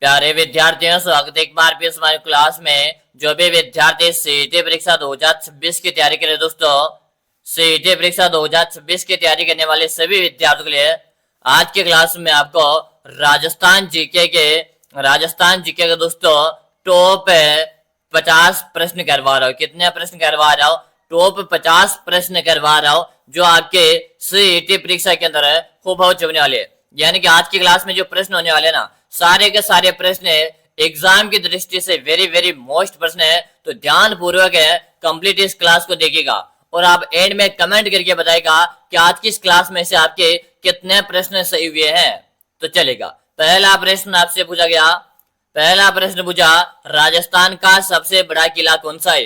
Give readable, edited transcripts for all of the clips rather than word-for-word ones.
प्यारे विद्यार्थियों, स्वागत है एक बार फिर हमारी क्लास में। जो भी विद्यार्थी सीईटी परीक्षा 2026 की तैयारी करे दोस्तों, सीईटी परीक्षा 2026 की तैयारी करने वाले सभी विद्यार्थियों के लिए आज की क्लास में आपको राजस्थान जीके के दोस्तों टॉप 50 प्रश्न करवा रहा हूँ। कितने प्रश्न करवा रहा हूँ? टॉप 50 प्रश्न करवा रहा हूँ जो आपके सीईटी परीक्षा के अंदर खूब होने वाले। यानी कि आज की क्लास में जो प्रश्न होने वाले ना, सारे के सारे प्रश्न एग्जाम की दृष्टि से वेरी वेरी मोस्ट प्रश्न है। तो ध्यान पूर्वक कंप्लीट इस क्लास को देखिएगा और आप एंड में कमेंट करके बताएगा कि आज की इस क्लास में से आपके कितने प्रश्न सही हुए हैं। तो चलेगा। पहला प्रश्न आपसे पूछा गया, पहला प्रश्न पूछा, राजस्थान का सबसे बड़ा किला कौन सा है?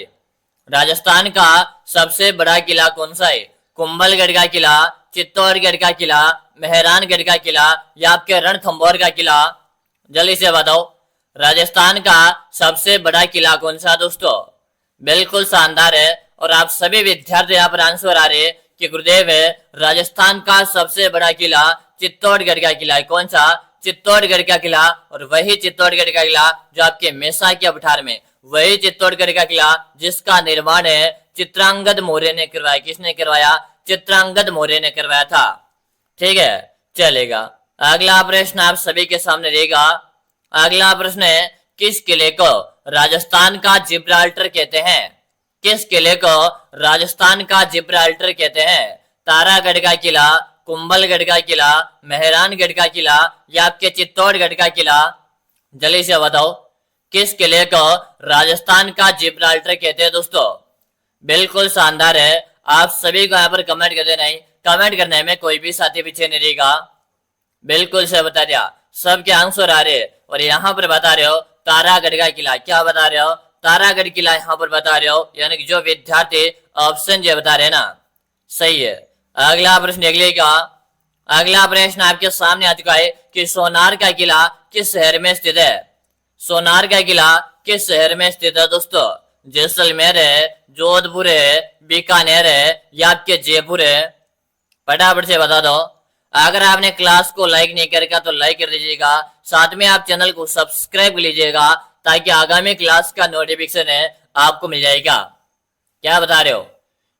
राजस्थान का सबसे बड़ा किला कौन सा है? कुंभलगढ़ का किला, चित्तौड़गढ़ का किला, मेहरानगढ़ का किला या आपके रणथंभौर का किला? जल्दी से बताओ, राजस्थान का सबसे बड़ा किला कौन सा दोस्तों? बिल्कुल शानदार है। और आप सभी विद्यार्थी यहाँ पर आंसर आ रहे हैं कि गुरुदेव है, राजस्थान का सबसे बड़ा किला चित्तौड़गढ़ का किला है। कौन सा? चित्तौड़गढ़ का किला। और वही चित्तौड़गढ़ का किला जो आपके मेसा के पठार में, वही चित्तौड़गढ़ का किला जिसका निर्माण है चित्रांगद मौर्य ने करवाया। किसने करवाया? चित्रांगद मौर्य ने करवाया था। ठीक है, चलेगा। अगला प्रश्न आप सभी के सामने रहेगा। अगला प्रश्न है, किस किले को राजस्थान का जिब्राल्टर कहते हैं? किस किले को राजस्थान का जिब्राल्टर कहते हैं? तारागढ़ का किला, कुंभलगढ़ का किला, मेहरानगढ़ का किला या आपके चित्तौड़गढ़ का किला? जल्दी से बताओ, किस किले को राजस्थान का जिब्राल्टर कहते हैं दोस्तों? बिल्कुल शानदार है। आप सभी को यहाँ पर कमेंट कर देना। कमेंट करने में कोई भी साथी पीछे नहीं रहेगा। बिल्कुल से बता दिया, सबके आंसर आ रहे। और यहाँ पर बता रहे हो तारागढ़ का किला। क्या बता रहे हो? तारागढ़ किला यहाँ पर बता रहे हो। यानी कि जो विद्यार्थी ऑप्शन जो बता रहे हैं ना, सही है। अगला प्रश्न देख लीजिएगा। अगला प्रश्न आपके सामने आ चुका है कि सोनार का किला किस शहर में स्थित है? सोनार का किला किस शहर में स्थित है दोस्तों? जैसलमेर है, जोधपुर है, बीकानेर है या आपके जयपुर है? फटाफट से बता दो। अगर आपने क्लास को लाइक नहीं करेगा तो लाइक कर दीजिएगा। साथ में आप चैनल को सब्सक्राइब कर लीजिएगा ताकि आगामी क्लास का नोटिफिकेशन है आपको मिल जाएगा। क्या बता रहे हो?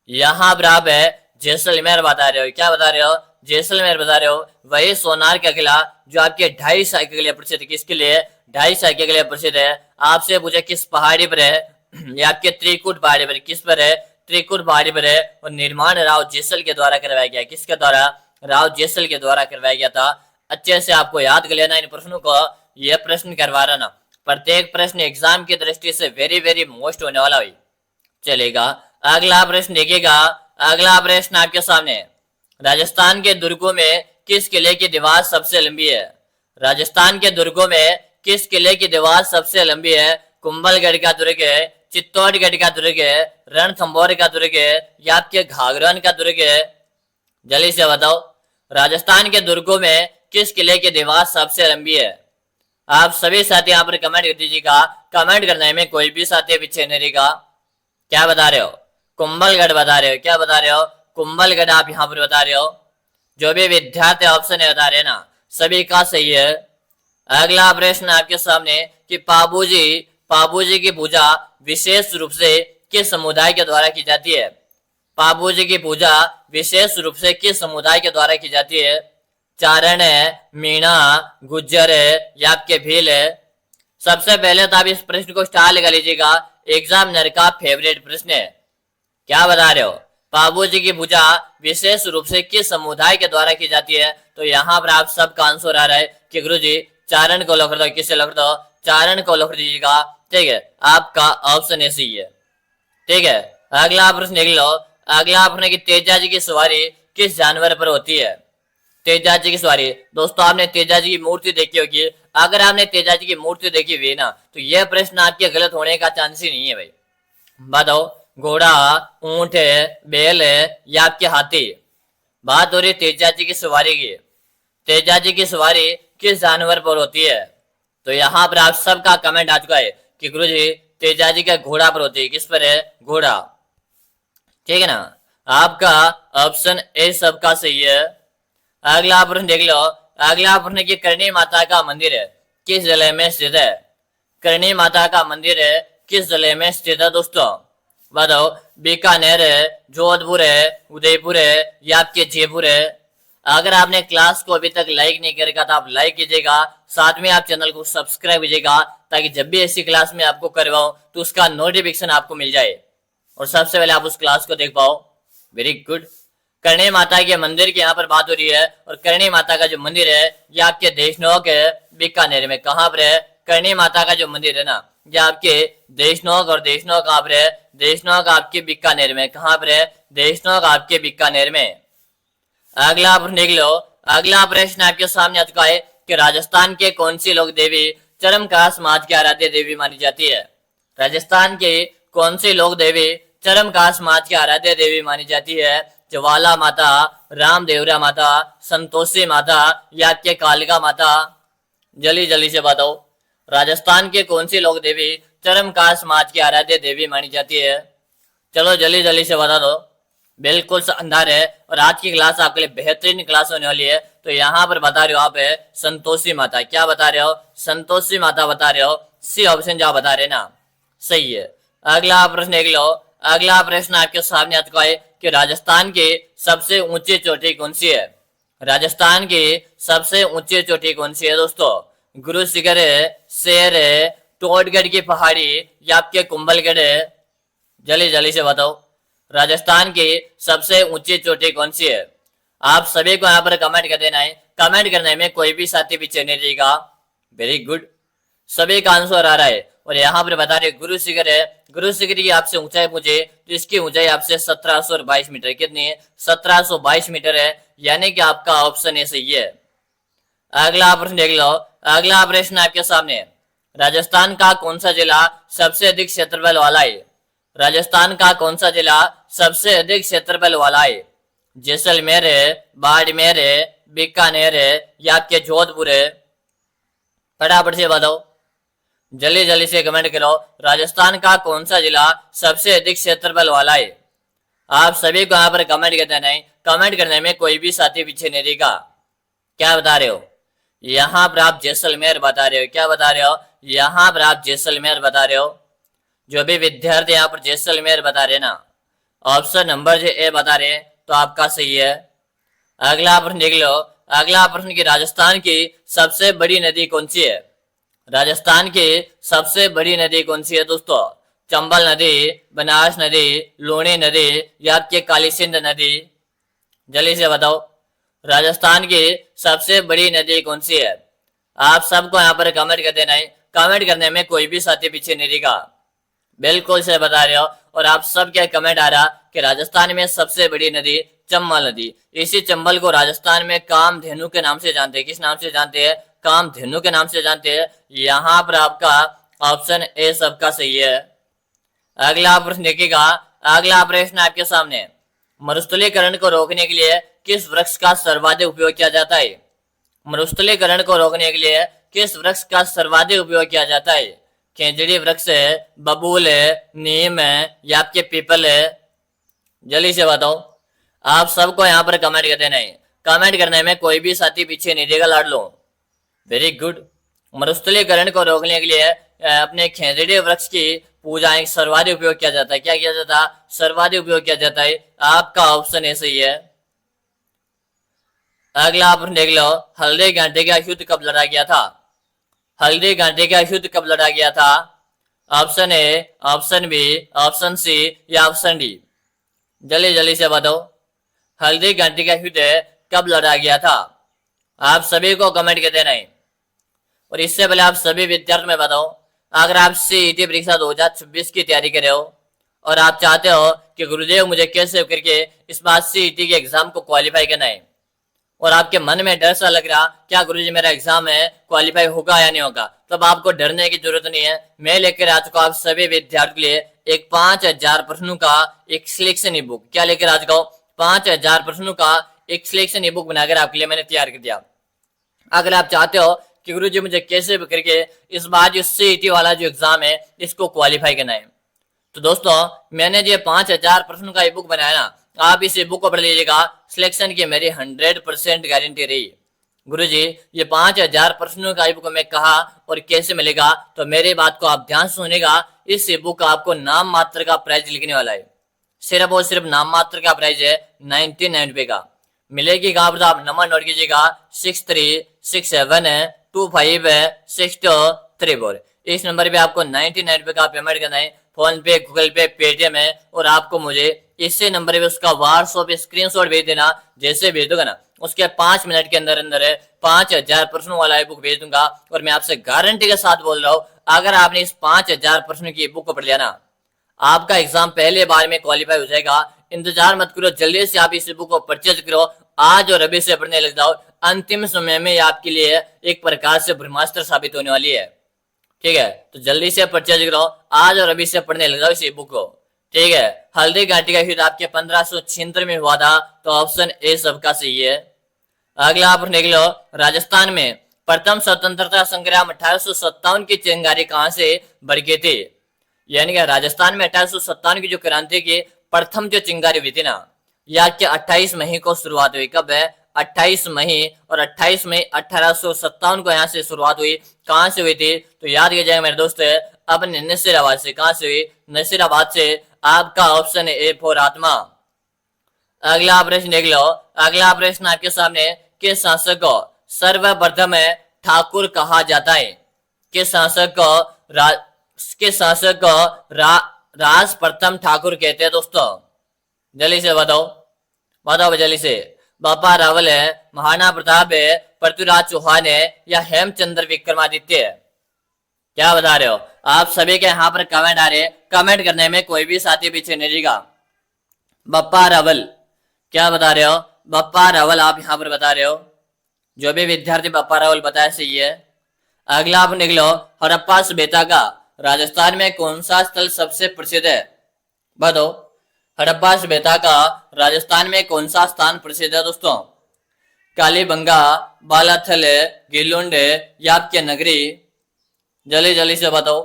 यहाँ पर आप है जैसलमेर बता रहे हो। क्या बता रहे हो? जैसलमेर बता रहे हो। वही सोनार का किला जो आपके 2.5 साइकिल के लिए प्रसिद्ध है। किसके लिए? 2.5 साइकिल के लिए प्रसिद्ध है। आपसे पूछे किस पहाड़ी पर है? ये आपके त्रिकुट पहाड़ी पर। किस पर है? त्रिकुट पहाड़ी पर है। और निर्माण राव जैसल के द्वारा करवाया गया। किसके द्वारा? राव जैसल के द्वारा करवाया गया था। अच्छे से आपको याद कर लेना इन प्रश्नों को। यह प्रश्न करवा रहा ना, प्रत्येक प्रश्न एग्जाम की दृष्टि से वेरी वेरी मोस्ट होने वाला हुई। चलेगा। अगला प्रश्न देखिएगा। अगला प्रश्न आपके सामने, राजस्थान के दुर्गों में किस किले की दीवार सबसे लंबी है? राजस्थान के दुर्गों में किस किले की दीवार सबसे लंबी है? कुंभलगढ़ का दुर्ग है, चित्तौड़गढ़ का दुर्ग है, रणथंभौर का दुर्ग है या आपके घाघरान का दुर्ग है? जल्दी से बताओ, राजस्थान के दुर्गों में किस किले की दीवार सबसे लंबी है? आप सभी साथी यहाँ पर कमेंट कर दीजिएगा। कमेंट करने में कोई भी साथी पीछे नहीं रहेगा। क्या बता रहे हो? कुंभलगढ़ बता रहे हो। क्या बता रहे हो? कुंभलगढ़ आप यहाँ पर बता रहे हो। जो भी विद्यार्थी ऑप्शन है बता रहे हैं ना, सभी का सही है। अगला प्रश्न आपके सामने कि पाबूजी की पूजा विशेष रूप से किस समुदाय के द्वारा की जाती है? पाबूजी की पूजा विशेष रूप से किस समुदाय के द्वारा की जाती है? चारण है, मीणा, गुज्जर है या आपके भील है? सबसे पहले तो आप इस प्रश्न को स्टार लगा लीजिएगा। एग्जामिनर का फेवरेट प्रश्न है। क्या बता रहे हो? पाबूजी की पूजा विशेष रूप से किस समुदाय के द्वारा की जाती है? तो यहाँ पर आप सबका आंसर आ रहा है कि गुरुजी चारण को लॉक कर दो। किससे लॉक कर दो? चारण को लॉक कर दीजिएगा। ठीक है, आपका ऑप्शन ए सही है। ठीक है, अगला प्रश्न देख लो। अगला प्रश्न की तेजा जी की सवारी किस जानवर पर होती है? तेजा जी की सवारी दोस्तों, आपने तेजा जी की मूर्ति देखी होगी। अगर आपने तेजा जी की मूर्ति देखी हुई ना, तो यह प्रश्न आपके गलत होने का चांस ही नहीं है भाई। बताओ, घोड़ा, ऊंट है, बैल है या आपके हाथी? बात हो रही तेजा जी की सवारी की। तेजा जी की सवारी किस जानवर पर होती है? तो यहाँ पर आप सबका कमेंट आ चुका है कि गुरुजी तेजा जी का घोड़ा पर होती है। किस पर है? घोड़ा। ठीक है ना, आपका ऑप्शन ए सबका सही है। अगला प्रश्न देख लो। अगला प्रश्न की करणी माता का मंदिर है किस जिले में स्थित है? करणी माता का मंदिर है किस जिले में स्थित है दोस्तों? बताओ, बीकानेर है, जोधपुर है, उदयपुर है या आपके जयपुर है? अगर आपने क्लास को अभी तक लाइक नहीं करेगा तो आप लाइक कीजिएगा, साथ में आप चैनल को सब्सक्राइब कीजिएगा ताकि जब भी ऐसी क्लास में आपको करवाऊं तो उसका नोटिफिकेशन आपको मिल जाए और सबसे पहले आप उस क्लास को देख पाओ। Very good. करणी माता के मंदिर की यहाँ पर बात हो रही है और करणी माता का जो मंदिर है ये आपके देशनोक है बीकानेर में। कहाँ पर है? करणी माता का जो मंदिर है ना ये आपके देशनोक, और देशनोक कहाँ पर है? देशनोक आपके बीकानेर में। कहाँ पर है? देशनोक आपके बीकानेर में। अगला प्रश्न देख लो। अगला प्रश्न आपके सामने आ चुका है कि राजस्थान के कौन सी लोक देवी चरमका समाज की आराध्य देवी मानी जाती है? राजस्थान के कौन सी लोक देवी चरमका समाज की आराध्य देवी मानी जाती है? ज्वाला माता, रामदेवरा माता, संतोषी माता या के कालिका माता? जल्दी जल्दी से बताओ, राजस्थान के कौन सी लोक देवी चरमका समाज की आराध्य देवी मानी जाती है? चलो जल्दी जल्दी से बता दो। बिल्कुल शानदार है और आज की क्लास आपके लिए बेहतरीन क्लास होने वाली है। तो यहाँ पर बता रहे हो आप है संतोषी माता। क्या बता रहे हो? संतोषी माता बता रहे हो। सी ऑप्शन जो बता रहे ना सही है। अगला प्रश्न देख लो। अगला प्रश्न आपके सामने आ चुका है कि राजस्थान की सबसे ऊंची चोटी कौन सी है? राजस्थान की सबसे ऊंची चोटी कौन सी है दोस्तों? गुरु शिखर है, शेर है, टोटगढ़ की पहाड़ी या आपके कुंभलगढ़ है? जल्दी जल्दी से बताओ, राजस्थान की सबसे ऊंची चोटी कौन सी है? आप सभी को यहाँ पर कमेंट कर देना है। कमेंट करने में कोई भी साथी पीछे नहीं रहेगा। वेरी गुड, सभी का आंसर आ रहा है और यहाँ पर बता रहे गुरु शिखर है। गुरु शिखर की आपसे ऊंचाई पूछे तो इसकी ऊंचाई आपसे 1722 मीटर। कितनी है? 1722 मीटर है, यानी कि आपका ऑप्शन ए सही है। अगला प्रश्न देख लो। अगला प्रश्न आपके सामने, राजस्थान का कौन सा जिला सबसे अधिक क्षेत्रफल वाला है? राजस्थान का कौन सा जिला सबसे अधिक क्षेत्रफल वाला है? जैसलमेर है, बाड़मेर है, बीकानेर है या आपके जोधपुर है? फटाफट से बताओ, जल्दी जल्दी से कमेंट करो। राजस्थान का कौन सा जिला सबसे अधिक क्षेत्रफल वाला है? आप सभी को यहाँ पर कमेंट करते नहीं। कमेंट करने में कोई भी साथी पीछे नहीं रहेगा। क्या बता रहे हो? यहाँ पर आप जैसलमेर बता रहे हो। क्या बता रहे हो? यहाँ पर आप जैसलमेर बता रहे हो। जो भी विद्यार्थी यहाँ पर जैसलमेर बता रहे ना, ऑप्शन नंबर जो ए बता रहे तो आपका सही है। अगला प्रश्न देख लो। अगला प्रश्न की राजस्थान की सबसे बड़ी नदी कौन सी है? राजस्थान की सबसे बड़ी नदी कौन सी है दोस्तों? चंबल नदी, बनास नदी, लूणी नदी या आपके काली सिंध नदी? जल्दी से बताओ, राजस्थान की सबसे बड़ी नदी कौन सी है? आप सबको यहाँ पर कमेंट कर देना है। कमेंट करने में कोई भी साथी पीछे नहीं रहेगा। बिल्कुल से बता रहे हो और आप सब क्या कमेंट आ रहा कि राजस्थान में सबसे बड़ी नदी चंबल नदी। इसी चंबल को राजस्थान में कामधेनु के नाम से जानते हैं। किस नाम से जानते हैं? कामधेनु के नाम से जानते हैं। यहाँ पर आपका ऑप्शन ए सबका सही है। अगला प्रश्न देखिएगा। अगला प्रश्न आपके सामने, मरुस्थलीकरण को रोकने के लिए किस वृक्ष का सर्वाधिक उपयोग किया जाता है? मरुस्थलीकरण को रोकने के लिए किस वृक्ष का सर्वाधिक उपयोग किया जाता है? खेजड़ी वृक्ष है, बबूल है, नीम है या आपके पीपल है? जल्दी से बताओ। आप सबको यहाँ पर कमेंट कर देना है। कमेंट करने में कोई भी साथी पीछे नहीं रहेगा लाड लो। Very good. मरुस्थलीकरण को रोकने के लिए अपने खेजड़ी वृक्ष की पूजा सर्वाधिक उपयोग किया जाता है। क्या किया जाता है? सर्वाधिक उपयोग किया जाता है। आपका ऑप्शन ए सही है। अगला प्रश्न देख लो। हल्दी घाटी का युद्ध कब लड़ा गया था? हल्दी घाटी का युद्ध कब लड़ा गया था? Option A, option B, option C या ऑप्शन डी? जल्दी जल्दी से बताओ, हल्दी घाटी का युद्ध कब लड़ा गया था? आप सभी को कमेंट कर देना है। और इससे पहले आप सभी विद्यार्थियों में बताओ, अगर आप सीईटी परीक्षा 2026 की तैयारी कर रहे हो और आप चाहते हो कि गुरुदेव मुझे कैसे करके इस बार सीईटी के एग्जाम को क्वालिफाई करना है और आपके मन में डर सा लग रहा क्या गुरुजी मेरा एग्जाम है क्वालिफाई होगा या नहीं होगा, तब आपको डरने की जरूरत नहीं है। मैं लेकर आ चुका हूं आप सभी विद्यार्थियों के लिए एक 5000 प्रश्नों का एक सिलेक्शन ई बुक। क्या लेकर आ चुका हूं? 5000 प्रश्नों का एक सिलेक्शन ई बुक बनाकर आपके लिए मैंने तैयार कर दिया। अगर आप चाहते हो कि गुरुजी मुझे कैसे भी करके इस बार जो सीईटी वाला जो एग्जाम है इसको क्वालिफाई करना है, तो दोस्तों मैंने जो 5000 प्रश्नों का ई बुक बनाया ना, आप इस बुक को पढ़ लीजिएगा। सिलेक्शन की मेरी 100% गारंटी रही। गुरुजी ये 5000 प्रश्नों का ई बुक में कहा और कैसे मिलेगा, तो मेरी बात को आप ध्यान से सुनेगा। इस ई बुक का आपको नाम मात्र का प्राइस लिखने वाला है, सिर्फ और सिर्फ नाम मात्र का प्राइस है 99 का। मिलेगी कहाँ पर, तो आप नंबर नोट कीजिएगा 6367256234। इस नंबर पे आपको 99 का पेमेंट करना है, फोन पे, गूगल पे, पेटीएम है, और आपको मुझे इसी नंबर पे उसका व्हाट्सएप स्क्रीनशॉट भेज देना। जैसे भेज दोगे ना, उसके 5 मिनट के अंदर अंदर 5000 प्रश्नों वाला बुक भेज दूंगा। और मैं आपसे गारंटी के साथ बोल रहा हूँ, अगर आपने इस 5000 प्रश्नों की बुक को पढ़ लिया ना, आपका एग्जाम पहले बार में क्वालिफाई हो जाएगा। इंतजार मत करो, जल्दी से आप इस बुक को परचेज करो आज और अभी से पढ़ने लग जाओ। अंतिम समय में आपके लिए एक प्रकार से ब्रह्मास्त्र साबित होने वाली है। ठीक है, तो जल्दी से परचेज करो आज और अभी से पढ़ने लग जाओ इस बुक को। ठीक है, हल्दी घाटी का युद्ध आपके 1576 में हुआ था, तो ऑप्शन ए सबका सही है। अगला आप देख लो, राजस्थान में प्रथम स्वतंत्रता संग्राम 1857 की चिंगारी कहां से भड़की थी। यानी कि राजस्थान में 1857 की जो क्रांति की प्रथम जो चिंगारी हुई थी ना, यह के 28 मई को शुरुआत हुई। कब है, 28 मई, और 28 मई 1857 को यहाँ से शुरुआत हुई। कहां से हुई थी, तो याद किया जाएगा मेरे दोस्त, अपने नसीराबाद से। कहां से हुई, नसीराबाद से। आपका ऑप्शन है ए फॉर आत्मा। अगला प्रश्न देख लो, अगला प्रश्न आपके सामने, किस शासक को सर्वप्रथम ठाकुर कहा जाता है। किस शासक को किस शासक को राज प्रथम ठाकुर कहते हैं दोस्तों, जल्दी से बताओ, बताओ जल्दी से। बापा रावल है, महाराणा प्रताप है, पृथ्वीराज चौहान है, या हेमचंद्र विक्रमादित्य है। क्या बता रहे हो आप सभी के यहाँ पर कमेंट आ रहे हैं, कमेंट करने में कोई भी साथी पीछे नहीं रहेगा। बप्पा रावल, क्या बता रहे हो, बप्पा रावल आप यहाँ पर बता रहे हो। जो भी विद्यार्थी बप्पा रावल बताया सही है। अगला आप निकलो, हड़प्पा सभ्यता का राजस्थान में कौन सा स्थल सबसे प्रसिद्ध है, बताओ। हड़प्पा सभ्यता का राजस्थान में कौन सा स्थान प्रसिद्ध है दोस्तों। कालीबंगा, बालाथल, गिलुंड, या आपके नगरी, जल्दी जल्दी से बताओ।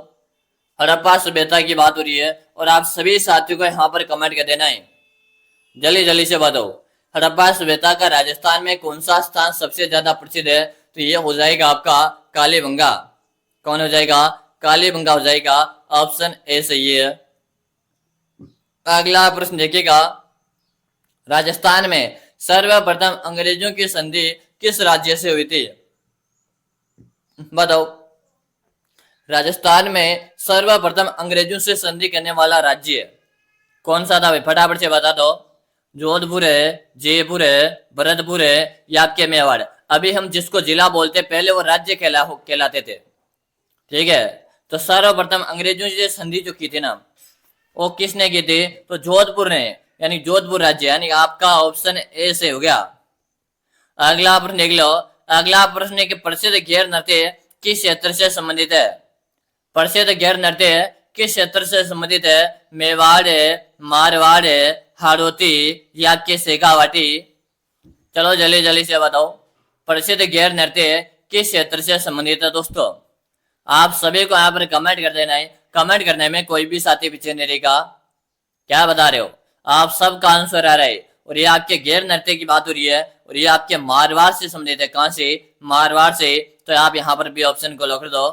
हड़प्पा सभ्यता की बात हो रही है और आप सभी साथियों को यहाँ पर कमेंट कर देना है, जल्दी जल्दी से बताओ। हड़प्पा सभ्यता का राजस्थान में कौन सा स्थान सबसे ज्यादा प्रसिद्ध है, तो ये हो जाएगा आपका कालीबंगा। कौन हो जाएगा, कालीबंगा हो जाएगा, ऑप्शन ए सही है। अगला प्रश्न देखिएगा, राजस्थान में सर्वप्रथम अंग्रेजों की संधि किस राज्य से हुई थी, बताओ। राजस्थान में सर्वप्रथम अंग्रेजों से संधि करने वाला राज्य कौन सा था, फटाफट से बता दो। जोधपुर है, जयपुर है, भरतपुर है, या आपके मेवाड़। अभी हम जिसको जिला बोलते पहले वो राज्य कहलाते थे। ठीक है, तो सर्वप्रथम अंग्रेजों से संधि जो की थी ना, वो किसने की थी, तो जोधपुर ने, यानी जोधपुर राज्य, यानी आपका ऑप्शन ए से हो गया। अगला प्रश्न देख लो, अगला प्रश्न है कि प्रसिद्ध गैर नृत्य किस क्षेत्र से संबंधित है। प्रसिद्ध गैर नृत्य किस क्षेत्र से संबंधित है, मेवाड़ है, मारवाड़ है, हाड़ौती, या आपके शेखावाटी। चलो जल्दी जल्दी से बताओ, प्रसिद्ध गैर नृत्य किस क्षेत्र से संबंधित है दोस्तों। आप सभी को यहाँ पर कमेंट कर देना है, कमेंट करने में कोई भी साथी पीछे नहीं रहेगा। क्या बता रहे हो, आप सबका आंसर आ रहा है, और ये आपके गैर नृत्य की बात हो रही है, और ये आपके मारवाड़ से संबंधित है। कहां से, मारवाड़ से, तो आप यहाँ पर भी ऑप्शन को लॉक कर दो।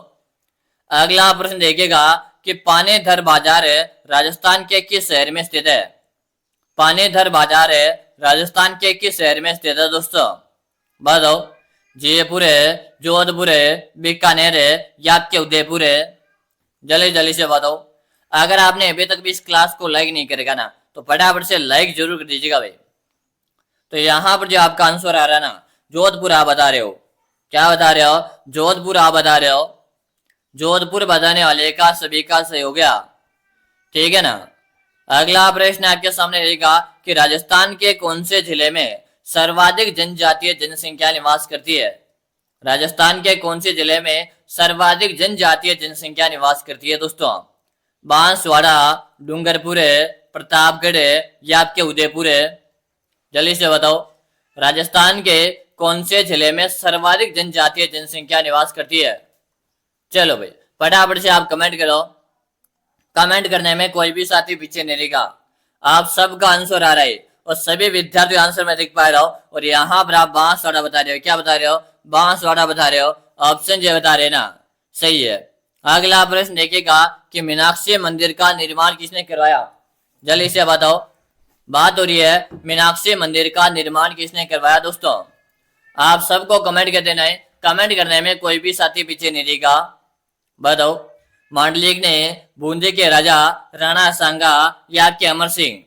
अगला प्रश्न देखिएगा कि पानेधर बाजार राजस्थान के किस शहर में स्थित है। पानेधर बाजार राजस्थान के किस शहर में स्थित है दोस्तों, बताओ। जयपुर है, जोधपुर है, बीकानेर है, या आपके उदयपुर है, जल्दी जल्दी से बताओ। अगर आपने अभी तक भी इस क्लास को लाइक नहीं करेगा ना, तो फटाफट से लाइक जरूर कर दीजिएगा भाई। तो यहाँ पर जो आपका आंसर आ रहा है ना, जोधपुर आप बता रहे हो। क्या बता रहे हो, जोधपुर आप बता रहे हो। जोधपुर बताने वाले का सभी का सही हो गया, ठीक है ना। अगला प्रश्न आपके सामने रहेगा कि राजस्थान के कौन से जिले में सर्वाधिक जनजातीय जनसंख्या निवास करती है। राजस्थान के कौन से जिले में सर्वाधिक जनजातीय जनसंख्या निवास करती है दोस्तों। बांसवाड़ा, डूंगरपुर, प्रतापगढ़, या आपके उदयपुर है, जल्दी से बताओ। राजस्थान के कौन से जिले में सर्वाधिक जनजातीय जनसंख्या निवास करती है। चलो भाई फटाफट से आप कमेंट करो, कमेंट करने में कोई भी साथी पीछे नहीं रहेगा। आप सबका आंसर आ रहा है, और सभी विद्यार्थी आंसर में देख पा रहे हो। और यहाँ पर आप बांसवाड़ा बता रहे हो, क्या बता रहे हो, बांसवाड़ा बता रहे हो, ऑप्शन जो बता रहे ना, सही है। अगला प्रश्न देखिएगा कि मीनाक्षी मंदिर का निर्माण किसने करवाया, जल्दी से बताओ। बात हो रही है मीनाक्षी मंदिर का निर्माण किसने करवाया दोस्तों। आप सबको कमेंट कर देना है, कमेंट करने में कोई भी साथी पीछे नहीं रहेगा। बताओ, मांडलिक ने, बूंदी के राजा राणा सांगा या आपके अमर सिंह,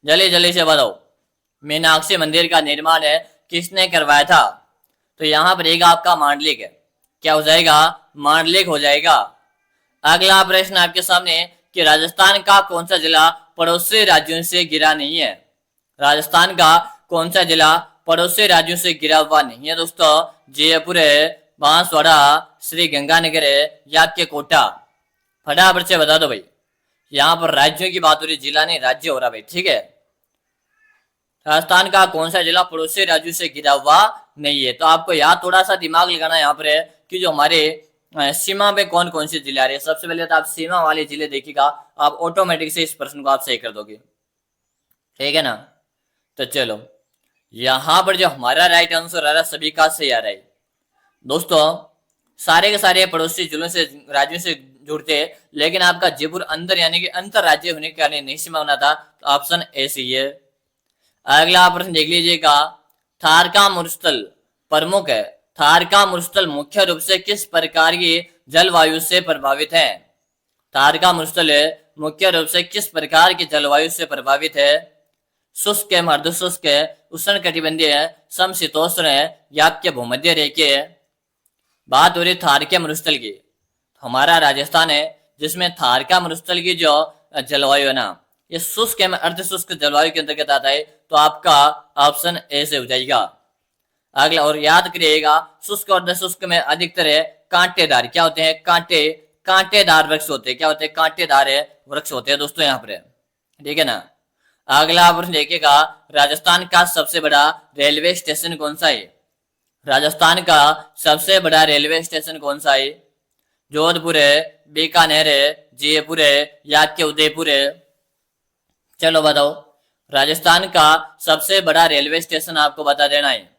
जल्दी जल्दी से बताओ। मीनाक्षी मंदिर का निर्माण है किसने करवाया था, तो यहां पर रहेगा आपका मांडलिक है। क्या हो जाएगा, मांडलिक हो जाएगा। अगला प्रश्न आपके सामने कि राजस्थान का कौन सा जिला पड़ोसी राज्यों से घिरा नहीं है। राजस्थान का कौन सा जिला पड़ोसी राज्यों से घिरा हुआ नहीं है दोस्तों। जयपुर है, बांसवाड़ा, श्री गंगानगर है या के कोटा, फटाफट से बता दो भाई। यहाँ पर राज्यों की बात हो रही, जिला नहीं राज्य हो रहा भाई, ठीक है। राजस्थान का कौन सा जिला पड़ोसी राज्यों से घिरा हुआ नहीं है, तो आपको यहाँ थोड़ा सा दिमाग लगाना यहाँ पर है कि जो हमारे सीमा पे कौन कौन से जिले आ रहे हैं। सबसे पहले तो आप सीमा वाले जिले देखिएगा, आप ऑटोमेटिक से इस प्रश्न को आप सही कर दोगे, ठीक है ना। तो चलो, यहां पर जो हमारा राइट आंसर आ रहा है सभी का सही आ रहा है दोस्तों। सारे के सारे पड़ोसी जिलों से, राज्यों से जुड़ते हैं, लेकिन आपका जयपुर अंदर यानी कि अंतर राज्य होने के कारण नहीं सीमा बना था, तो ऑप्शन ए सही है। अगला प्रश्न देख लीजिएगा, थार का मरुस्थल प्रमुख है। थार का मरुस्थल मुख्य रूप से किस प्रकार की जलवायु से प्रभावित है। थार का मरुस्थल मुख्य रूप से किस प्रकार की जलवायु से प्रभावित है। शुष्क है, अर्ध शुष्क है, उष्ण कटिबंधीय है, समशीतोष्ण है या आपके भूमध्य रेखीय है। बात हो रही थार के मरुस्थल की, हमारा राजस्थान है जिसमें थार का मरुस्थल की जो जलवायु है ना, ये शुष्क है, अर्ध शुष्क जलवायु के अंतर्गत आता है, तो आपका ऑप्शन ए से हो जाएगा। अगला, और याद करिएगा शुष्क और अर्ध शुष्क में अधिकतर है कांटेदार, क्या होते हैं, कांटेदार वृक्ष होते हैं, क्या होते हैं, कांटेदार वृक्ष होते हैं दोस्तों यहाँ पर, ठीक है ना। अगला प्रश्न देखिएगा, राजस्थान का सबसे बड़ा रेलवे स्टेशन कौन सा है। राजस्थान का सबसे बड़ा रेलवे स्टेशन कौन सा है। जोधपुर है, बीकानेर है, जयपुर है या के उदयपुर है। चलो बताओ, राजस्थान का सबसे बड़ा रेलवे स्टेशन आपको बता देना है।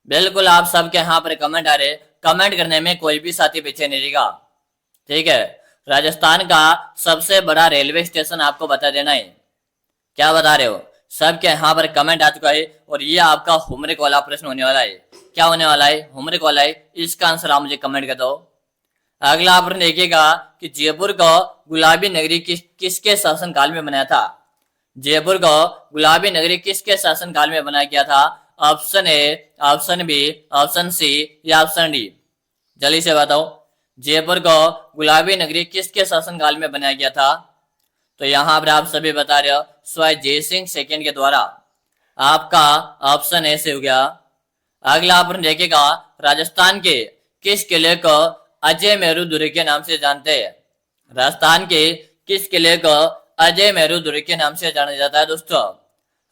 बिल्कुल आप सबके यहाँ पर कमेंट आ रहे, कमेंट करने में कोई भी साथी पीछे नहीं रहेगा, ठीक है। राजस्थान का सबसे बड़ा रेलवे स्टेशन आपको बता देना है। क्या बता रहे हो, सबके यहाँ पर कमेंट आ चुका है, और ये आपका होमवर्क वाला प्रश्न होने वाला है। क्या होने वाला है, होमवर्क वाला है, इसका आंसर आप मुझे कमेंट कर दो। अगला प्रश्न देखिएगा कि जयपुर को गुलाबी नगरी किसके शासनकाल में बनाया था। जयपुर को गुलाबी नगरी किसके शासनकाल में बनाया गया था। Option A, option B, option C या ऑप्शन डी, जल्दी से बताओ। जयपुर को गुलाबी नगरी किसके शासनकाल में बनाया गया था, तो यहाँ पर आप सभी बता रहे हो स्वाई जय सिंह सेकेंड के द्वारा। आपका ऑप्शन ए से हो गया। अगला प्रश्न देखिएगा, राजस्थान के किस किले को अजय मेरू दुर्ग के नाम से जानते हैं। राजस्थान के किस किले को अजय मेरू दुर्ग के नाम से जाना जाता है दोस्तों।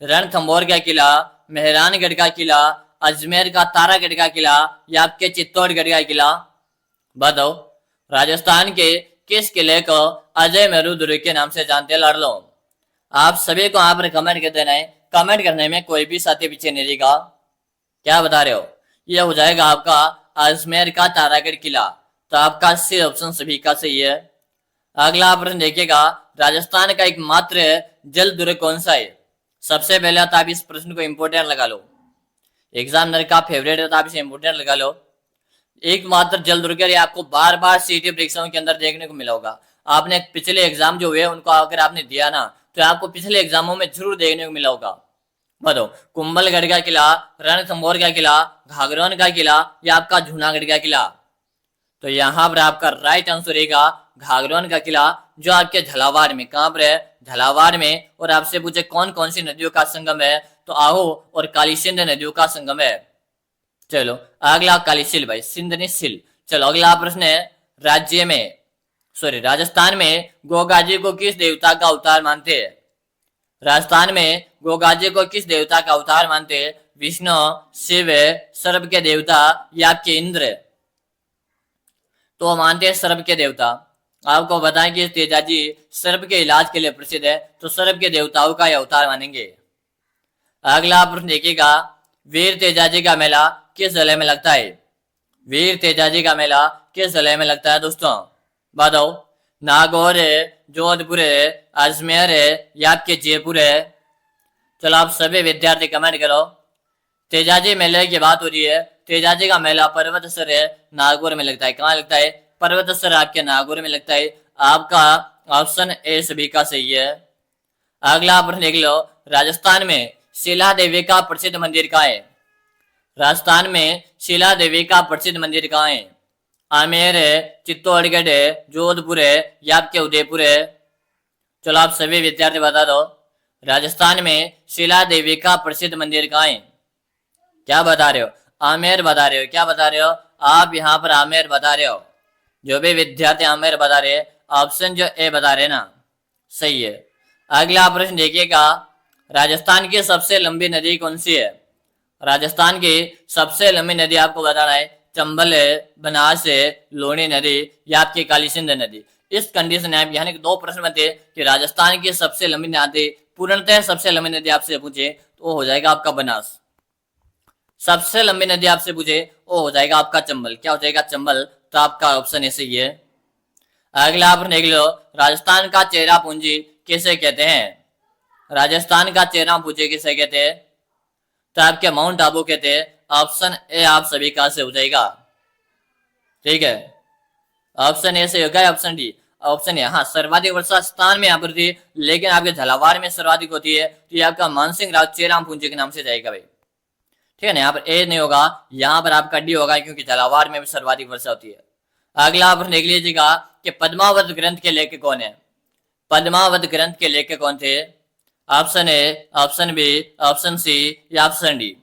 रणथंभौर का किला, मेहरानगढ़ का किला, अजमेर का तारागढ़ का किला या आपके चित्तौड़गढ़ का किला, बताओ। राजस्थान के किस किले को अजय मेरू दुर्ग के नाम से जानते हैं लाडलो। आप सभी को यहाँ पर कमेंट कर देना है, कमेंट करने में कोई भी साथी पीछे नहीं रहेगा। क्या बता रहे हो, यह हो जाएगा आपका अजमेर का तारागढ़ किला, तो आपका सी ऑप्शन सभी का सही है। अगला प्रश्न देखिएगा, राजस्थान का एकमात्र जल दुर्ग कौन सा है। सबसे पहले तो आप इस प्रश्न को इंपोर्टेंट लगा लो, एग्जामिनर का फेवरेट है तो आप इसे इंपोर्टेंट लगा लो। एकमात्र जल दुर्ग आपको बार बार सीटी परीक्षाओं के अंदर देखने को मिला होगा। आपने पिछले एग्जाम जो हुए उनको अगर आपने दिया ना, तो आपको पिछले एग्जामों में जरूर देखने को मिला होगा। बताओ, कुंभलगढ़ का किला, रणथंभौर का किला, घाघरोन का किला या आपका जूनागढ़ का किला, तो यहाँ पर आपका राइट आंसर रहेगा घाघरोन का किला, जो आपके झालावाड़ में, कहां पर है, झालावाड़ में। और आपसे पूछे कौन कौन सी नदियों का संगम है, तो आहो और काली सिंध नदियों का संगम है। चलो अगला काली सिल भाई, सिंध नहीं सिल। चलो अगला प्रश्न है, राज्य में राजस्थान में गोगाजी को किस देवता का अवतार मानते हैं। राजस्थान में गोगाजी को किस देवता का अवतार मानते हैं। विष्णु, शिव, सर्प के देवता या आपके इंद्र, तो मानते हैं सर्प के देवता। आपको बताएं कि तेजाजी सर्प के इलाज के लिए प्रसिद्ध है, तो सर्प के देवताओं का यह अवतार मानेंगे। अगला प्रश्न देखिएगा, वीर तेजाजी का मेला किस जिले में लगता है? वीर तेजाजी का मेला किस जिले में लगता है दोस्तों? बताओ। नागौर है, जोधपुर है, अजमेर है या आपके जयपुर है? चलो आप सभी विद्यार्थी कमेंट करो। तेजाजी मेले की बात हो रही है। तेजाजी का मेला पर्वतसर है, नागौर में लगता है। कहाँ लगता है? पर्वतसर आपके नागौर में लगता है। आपका ऑप्शन ए सभी का सही है। अगला प्रश्न देख लो, राजस्थान में शीला देवी का प्रसिद्ध मंदिर कहाँ है? राजस्थान में शीला देवी का प्रसिद्ध मंदिर कहाँ है? आमेर है, चित्तौड़गढ़ है, जोधपुर है या आपके उदयपुर है? चलो आप सभी विद्यार्थी बता दो। राजस्थान में शीला देवी का प्रसिद्ध मंदिर कहाँ है? क्या बता रहे हो? आमेर बता रहे हो। क्या बता रहे हो आप? यहाँ पर आमेर बता रहे हो। जो भी विद्यार्थी आमेर बता रहे हैं, ऑप्शन जो ए बता रहे ना, सही है। अगला प्रश्न देखिएगा, राजस्थान की सबसे लंबी नदी कौन सी है? राजस्थान की सबसे लंबी नदी आपको बताना है। चंबल है, बनास है, लूणी नदी या आपकी काली सिंध नदी। इस कंडीशन है यानी कि दो प्रश्न बनते कि राजस्थान की सबसे लंबी नदी, पूर्णतः सबसे लंबी नदी आपसे पूछे तो वो हो जाएगा आपका बनास। सबसे लंबी नदी आपसे पूछे वो हो जाएगा आपका चंबल। क्या हो जाएगा? चंबल। तो आपका ऑप्शन ऐसे ही है। अगला प्रश्न देख लो, राजस्थान का चेरापूंजी किसे कहते हैं? राजस्थान का चेरापूंजी किसे कहते हैं? तो आपके माउंट आबू कहते हैं। ऑप्शन ए आप सभी का से हो जाएगा। ठीक है, ऑप्शन ए से होगा। Option D, option A. हाँ, सर्वाधिक वर्षा स्थान में यहाँ पर थी, लेकिन आपके झालावाड़ में सर्वाधिक होती है, तो ये आपका मानसिंह राव चेरापूंजी के नाम से जाएगा भाई। ठीक है ना, यहाँ पर ए नहीं होगा, यहाँ पर आपका डी होगा, क्योंकि झालावाड़ में भी सर्वाधिक वर्षा होती है। अगला प्रश्न देख लीजिएगा कि पद्मावत ग्रंथ के लेखक कौन है? पद्मावत ग्रंथ के लेखक कौन थे? Option A, option B, option C या ऑप्शन डी?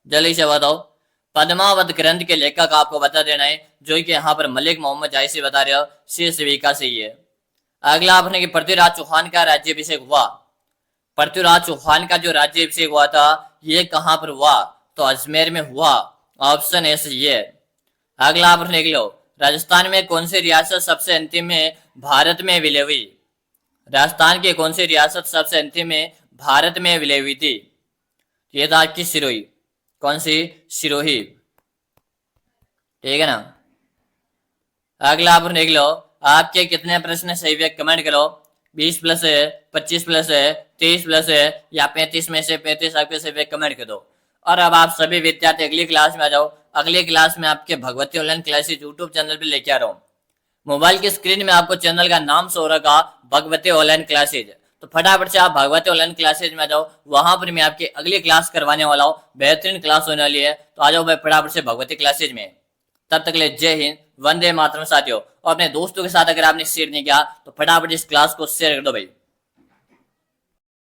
जल्दी से बताओ। पद्मावत ग्रंथ के लेखक आपको बता देना है, जो कि यहाँ पर मलिक मोहम्मद जायसी बता रहे हो। सी सभी का सही है। अगला प्रश्न कि पृथ्वीराज चौहान का राज्याभिषेक हुआ? पृथ्वीराज चौहान का जो राज्याभिषेक हुआ था ये कहाँ पर हुआ? तो अजमेर में हुआ। ऑप्शन ए सही है। अगला प्रश्न देख लो, राजस्थान में कौन सी रियासत सबसे अंतिम में भारत में विलय हुई? राजस्थान की कौन सी रियासत सबसे अंतिम में भारत में विलय हुई थी? ये था आपकी सिरोही। कौन सी? सिरोही। ठीक है ना। अगला प्रश्न देख लो, आपके कितने प्रश्न सही है कमेंट करो। 20 प्लस है, 25 प्लस है, 23 प्लस है या 35 में से 35 आपके सही है कमेंट कर दो। और अब आप सभी विद्यार्थी अगली क्लास में आ जाओ। अगली क्लास में आपके Bhagwati online classes YouTube channel पे लेके आ रहा हूँ। मोबाइल की स्क्रीन में आपको चैनल का नाम शो रखा, भगवती ऑनलाइन क्लासेज। तो फटाफट से आप भगवती ऑनलाइन क्लासेज में आ जाओ। वहां पर मैं आपकी अगली क्लास करवाने वाला हूँ। बेहतरीन क्लास होने वाली है, तो आ जाओ भाई फटाफट से भगवती क्लासेज में। तब तक के लिए जय हिंद, वंदे मातरम साथियों। और अपने दोस्तों के साथ अगर आपने शेयर नहीं किया तो फटाफट इस क्लास को शेयर कर दो भाई।